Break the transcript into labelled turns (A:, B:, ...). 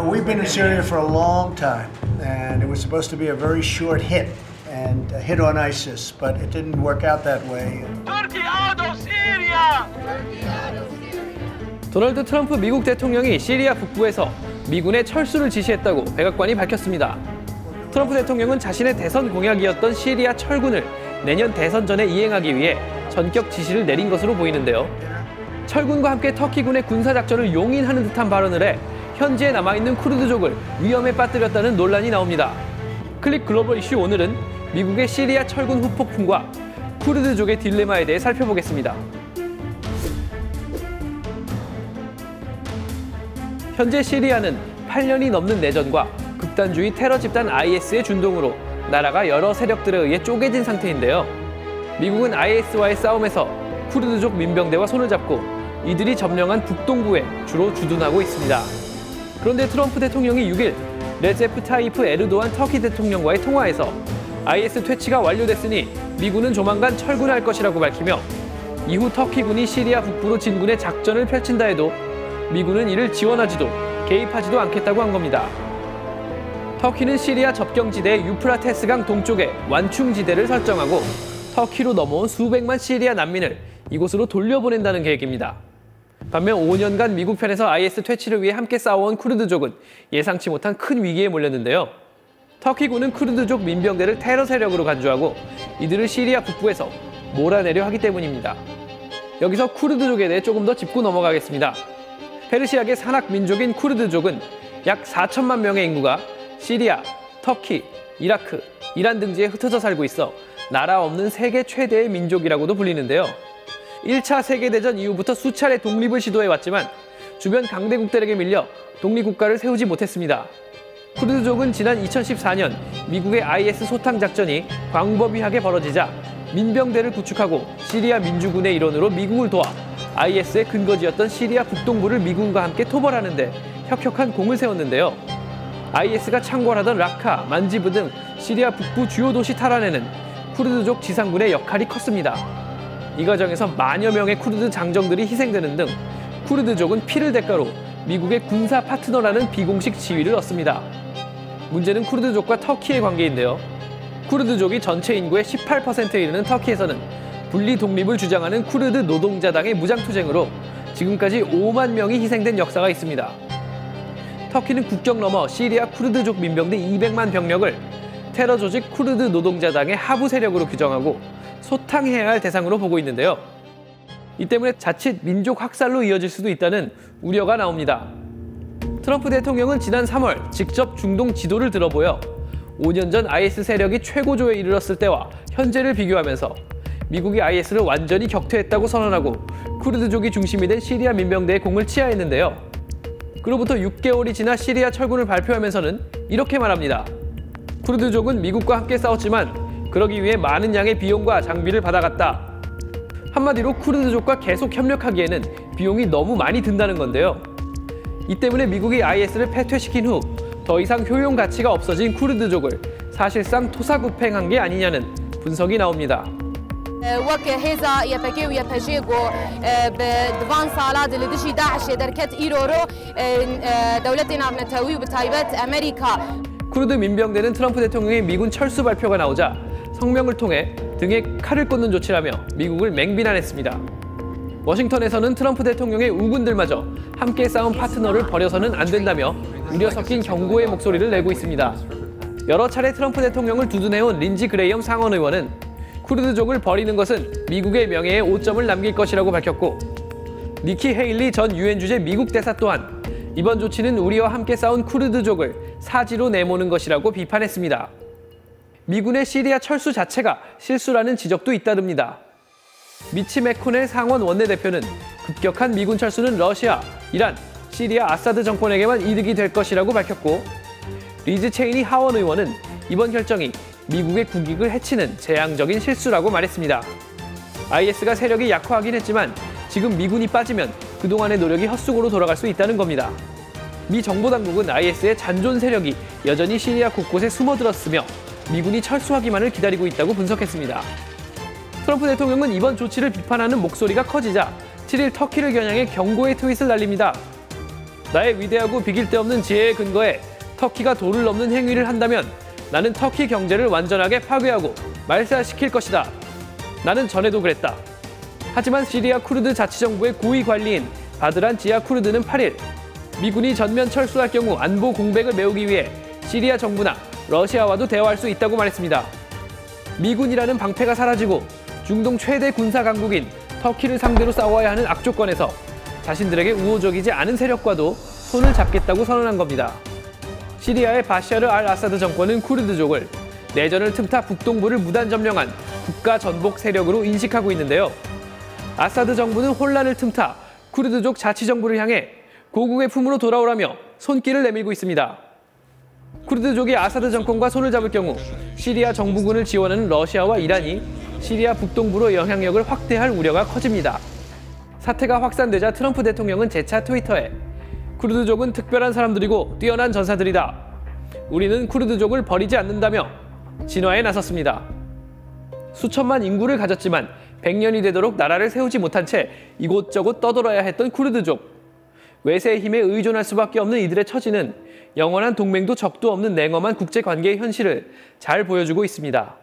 A: Well, we've been in Syria for a long time, and it was supposed to be a very short hit, and a hit on ISIS, but it didn't work out that way.
B: Turkey out of Syria!
C: 도널드 트럼프 미국 대통령이 시리아 북부에서 미군의 철수를 지시했다고 백악관이 밝혔습니다. 트럼프 대통령은 자신의 대선 공약이었던 시리아 철군을 내년 대선 전에 이행하기 위해 전격 지시를 내린 것으로 보이는데요. 철군과 함께 터키군의 군사작전을 용인하는 듯한 발언을 해 현지에 남아있는 쿠르드족을 위험에 빠뜨렸다는 논란이 나옵니다. 클릭 글로벌 이슈 오늘은 미국의 시리아 철군 후폭풍과 쿠르드족의 딜레마에 대해 살펴보겠습니다. 현재 시리아는 8년이 넘는 내전과 극단주의 테러 집단 IS의 준동으로 나라가 여러 세력들에 의해 쪼개진 상태인데요. 미국은 IS와의 싸움에서 쿠르드족 민병대와 손을 잡고 이들이 점령한 북동부에 주로 주둔하고 있습니다. 그런데 트럼프 대통령이 6일 레제프 타이프 에르도안 터키 대통령과의 통화에서 IS 퇴치가 완료됐으니 미군은 조만간 철군할 것이라고 밝히며 이후 터키군이 시리아 북부로 진군해 작전을 펼친다 해도 미군은 이를 지원하지도 개입하지도 않겠다고 한 겁니다. 터키는 시리아 접경지대 유프라테스강 동쪽에 완충지대를 설정하고 터키로 넘어온 수백만 시리아 난민을 이곳으로 돌려보낸다는 계획입니다. 반면 5년간 미국 편에서 IS 퇴치를 위해 함께 싸워온 쿠르드족은 예상치 못한 큰 위기에 몰렸는데요. 터키군은 쿠르드족 민병대를 테러 세력으로 간주하고 이들을 시리아 북부에서 몰아내려 하기 때문입니다. 여기서 쿠르드족에 대해 조금 더 짚고 넘어가겠습니다. 페르시아계 산악 민족인 쿠르드족은 약 4천만 명의 인구가 시리아, 터키, 이라크, 이란 등지에 흩어져 살고 있어 나라 없는 세계 최대의 민족이라고도 불리는데요. 1차 세계대전 이후부터 수차례 독립을 시도해왔지만 주변 강대국들에게 밀려 독립국가를 세우지 못했습니다. 쿠르드족은 지난 2014년 미국의 IS 소탕 작전이 광범위하게 벌어지자 민병대를 구축하고 시리아 민주군의 일원으로 미국을 도와 IS의 근거지였던 시리아 북동부를 미군과 함께 토벌하는 데 혁혁한 공을 세웠는데요. IS가 창궐하던 라카, 만지브 등 시리아 북부 주요 도시 탈환에는 쿠르드족 지상군의 역할이 컸습니다. 이 과정에서 만여 명의 쿠르드 장정들이 희생되는 등 쿠르드족은 피를 대가로 미국의 군사 파트너라는 비공식 지위를 얻습니다. 문제는 쿠르드족과 터키의 관계인데요. 쿠르드족이 전체 인구의 18%에 이르는 터키에서는 분리 독립을 주장하는 쿠르드 노동자당의 무장투쟁으로 지금까지 5만 명이 희생된 역사가 있습니다. 터키는 국경 넘어 시리아 쿠르드족 민병대 200만 병력을 테러 조직 쿠르드 노동자당의 하부 세력으로 규정하고 소탕해야 할 대상으로 보고 있는데요. 이 때문에 자칫 민족 학살로 이어질 수도 있다는 우려가 나옵니다. 트럼프 대통령은 지난 3월 직접 중동 지도를 들어보여 5년 전 IS 세력이 최고조에 이르렀을 때와 현재를 비교하면서 미국이 IS를 완전히 격퇴했다고 선언하고 쿠르드족이 중심이 된 시리아 민병대의 공을 치하했는데요. 그로부터 6개월이 지나 시리아 철군을 발표하면서는 이렇게 말합니다. 쿠르드족은 미국과 함께 싸웠지만 그러기 위해 많은 양의 비용과 장비를 받아갔다. 한마디로 쿠르드족과 계속 협력하기에는 비용이 너무 많이 든다는 건데요. 이 때문에 미국이 IS를 패퇴시킨 후 더 이상 효용 가치가 없어진 쿠르드족을 사실상 토사구팽한 게 아니냐는 분석이 나옵니다.
D: وەک هێزا یەپەکێ و یەپەژێگۆ بدوان ساڵات لە دژی داعشێ دەرکەت ئیرۆرۆ دەولەتی ناونەتەوی و بەتایبەت ئەمریکا.
C: 쿠르드 민병대는 트럼프 대통령의 미군 철수 발표가 나오자 성명을 통해 등에 칼을 꽂는 조치라며 미국을 맹비난했습니다. 워싱턴에서는 트럼프 대통령의 우군들마저 함께 싸운 파트너를 버려서는 안 된다며 우려 섞인 경고의 목소리를 내고 있습니다. 여러 차례 트럼프 대통령을 두둔해온 린지 그레이엄 상원 의원은 쿠르드족을 버리는 것은 미국의 명예에 오점을 남길 것이라고 밝혔고 니키 헤일리 전 유엔 주재 미국 대사 또한 이번 조치는 우리와 함께 싸운 쿠르드족을 사지로 내모는 것이라고 비판했습니다. 미군의 시리아 철수 자체가 실수라는 지적도 잇따릅니다. 미치 맥코넬 상원 원내대표는 급격한 미군 철수는 러시아, 이란, 시리아 아사드 정권에게만 이득이 될 것이라고 밝혔고 리즈 체이니 하원 의원은 이번 결정이 미국의 국익을 해치는 재앙적인 실수라고 말했습니다. IS가 세력이 약화하긴 했지만 지금 미군이 빠지면 그동안의 노력이 헛수고로 돌아갈 수 있다는 겁니다. 미 정보당국은 IS의 잔존 세력이 여전히 시리아 곳곳에 숨어들었으며 미군이 철수하기만을 기다리고 있다고 분석했습니다. 트럼프 대통령은 이번 조치를 비판하는 목소리가 커지자 7일 터키를 겨냥해 경고의 트윗을 날립니다. 나의 위대하고 비길 데 없는 지혜에 근거해 터키가 도를 넘는 행위를 한다면 나는 터키 경제를 완전하게 파괴하고 말살시킬 것이다. 나는 전에도 그랬다. 하지만 시리아 쿠르드 자치정부의 고위 관리인 바드란 지아 쿠르드는 8일 미군이 전면 철수할 경우 안보 공백을 메우기 위해 시리아 정부나 러시아와도 대화할 수 있다고 말했습니다. 미군이라는 방패가 사라지고 중동 최대 군사 강국인 터키를 상대로 싸워야 하는 악조건에서 자신들에게 우호적이지 않은 세력과도 손을 잡겠다고 선언한 겁니다. 시리아의 바샤르 알 아사드 정권은 쿠르드족을 내전을 틈타 북동부를 무단 점령한 국가 전복 세력으로 인식하고 있는데요. 아사드 정부는 혼란을 틈타 쿠르드족 자치정부를 향해 고국의 품으로 돌아오라며 손길을 내밀고 있습니다. 쿠르드족이 아사드 정권과 손을 잡을 경우 시리아 정부군을 지원하는 러시아와 이란이 시리아 북동부로 영향력을 확대할 우려가 커집니다. 사태가 확산되자 트럼프 대통령은 재차 트위터에 쿠르드족은 특별한 사람들이고 뛰어난 전사들이다. 우리는 쿠르드족을 버리지 않는다며 진화에 나섰습니다. 수천만 인구를 가졌지만 100년이 되도록 나라를 세우지 못한 채 이곳저곳 떠돌아야 했던 쿠르드족. 외세의 힘에 의존할 수밖에 없는 이들의 처지는 영원한 동맹도 적도 없는 냉엄한 국제관계의 현실을 잘 보여주고 있습니다.